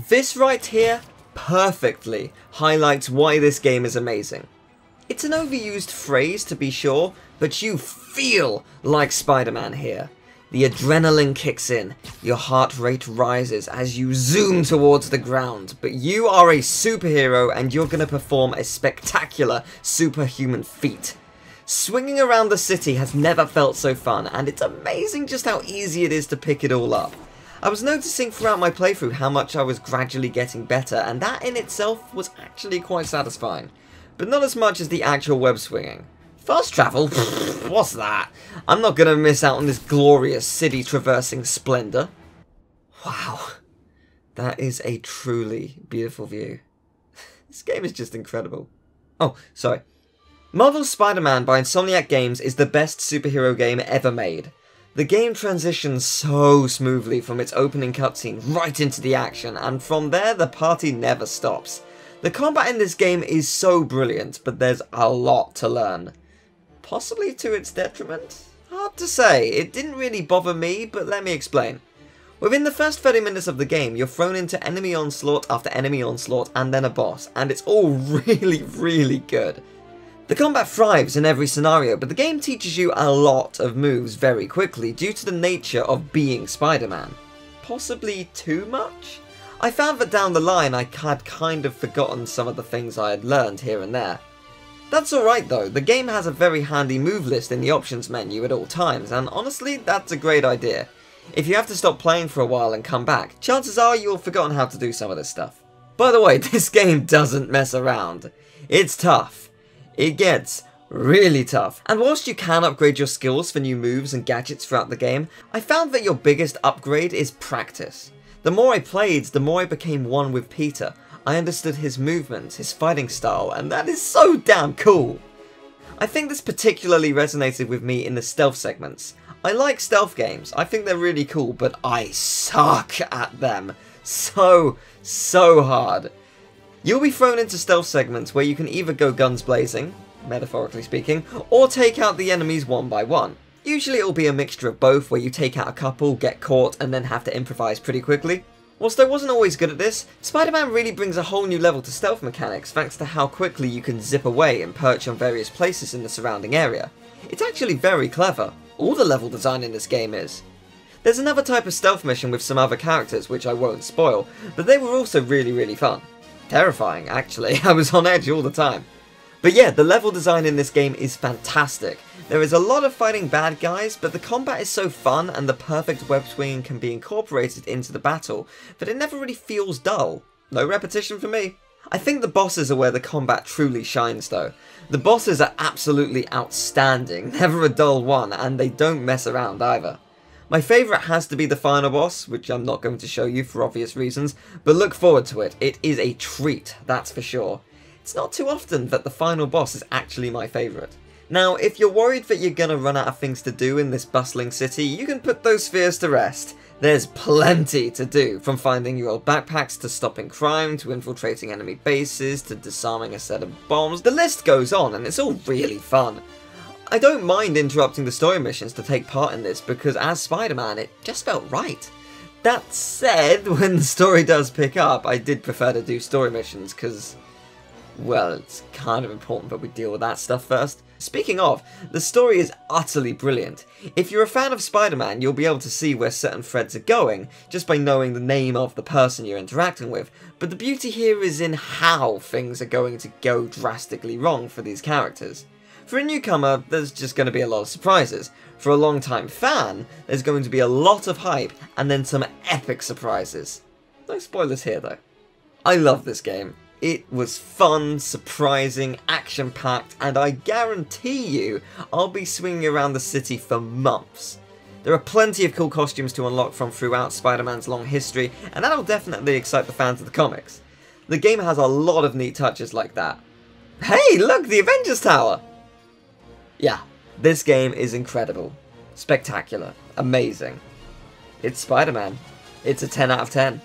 This right here perfectly highlights why this game is amazing. It's an overused phrase to be sure, but you feel like Spider-Man here. The adrenaline kicks in, your heart rate rises as you zoom towards the ground, but you are a superhero and you're going to perform a spectacular superhuman feat. Swinging around the city has never felt so fun, and it's amazing just how easy it is to pick it all up. I was noticing throughout my playthrough how much I was gradually getting better, and that in itself was actually quite satisfying. But not as much as the actual web swinging. Fast travel? What's that? I'm not going to miss out on this glorious city traversing splendor. Wow. That is a truly beautiful view. This game is just incredible. Oh, sorry. Marvel's Spider-Man by Insomniac Games is the best superhero game ever made. The game transitions so smoothly from its opening cutscene right into the action, and from there the party never stops. The combat in this game is so brilliant, but there's a lot to learn. Possibly to its detriment? Hard to say, it didn't really bother me, but let me explain. Within the first 30 minutes of the game, you're thrown into enemy onslaught after enemy onslaught and then a boss, and it's all really good. The combat thrives in every scenario, but the game teaches you a lot of moves very quickly due to the nature of being Spider-Man. Possibly too much? I found that down the line I had kind of forgotten some of the things I had learned here and there. That's alright though, the game has a very handy move list in the options menu at all times, and honestly that's a great idea. If you have to stop playing for a while and come back, chances are you'll have forgotten how to do some of this stuff. By the way, this game doesn't mess around. It's tough. It gets really tough, and whilst you can upgrade your skills for new moves and gadgets throughout the game, I found that your biggest upgrade is practice. The more I played, the more I became one with Peter. I understood his movements, his fighting style, and that is so damn cool! I think this particularly resonated with me in the stealth segments. I like stealth games, I think they're really cool, but I suck at them so hard. You'll be thrown into stealth segments where you can either go guns blazing, metaphorically speaking, or take out the enemies one by one. Usually it'll be a mixture of both, where you take out a couple, get caught, and then have to improvise pretty quickly. Whilst I wasn't always good at this, Spider-Man really brings a whole new level to stealth mechanics thanks to how quickly you can zip away and perch on various places in the surrounding area. It's actually very clever. All the level design in this game is. There's another type of stealth mission with some other characters which I won't spoil, but they were also really fun. Terrifying, actually. I was on edge all the time. But yeah, the level design in this game is fantastic. There is a lot of fighting bad guys, but the combat is so fun and the perfect web swinging can be incorporated into the battle that it never really feels dull. No repetition for me. I think the bosses are where the combat truly shines though. The bosses are absolutely outstanding, never a dull one, and they don't mess around either. My favourite has to be the final boss, which I'm not going to show you for obvious reasons, but look forward to it. It is a treat, that's for sure. It's not too often that the final boss is actually my favourite. Now, if you're worried that you're gonna run out of things to do in this bustling city, you can put those fears to rest. There's plenty to do, from finding your old backpacks to stopping crime, to infiltrating enemy bases, to disarming a set of bombs. The list goes on, and it's all really fun. I don't mind interrupting the story missions to take part in this because as Spider-Man it just felt right. That said, when the story does pick up, I did prefer to do story missions because, well, it's kind of important that we deal with that stuff first. Speaking of, the story is utterly brilliant. If you're a fan of Spider-Man, you'll be able to see where certain threads are going just by knowing the name of the person you're interacting with, but the beauty here is in how things are going to go drastically wrong for these characters. For a newcomer, there's just going to be a lot of surprises. For a long-time fan, there's going to be a lot of hype, and then some epic surprises. No spoilers here, though. I love this game. It was fun, surprising, action-packed, and I guarantee you I'll be swinging around the city for months. There are plenty of cool costumes to unlock from throughout Spider-Man's long history, and that'll definitely excite the fans of the comics. The game has a lot of neat touches like that. Hey, look, the Avengers Tower! Yeah, this game is incredible, spectacular, amazing. It's Spider-Man. It's a 10 out of 10.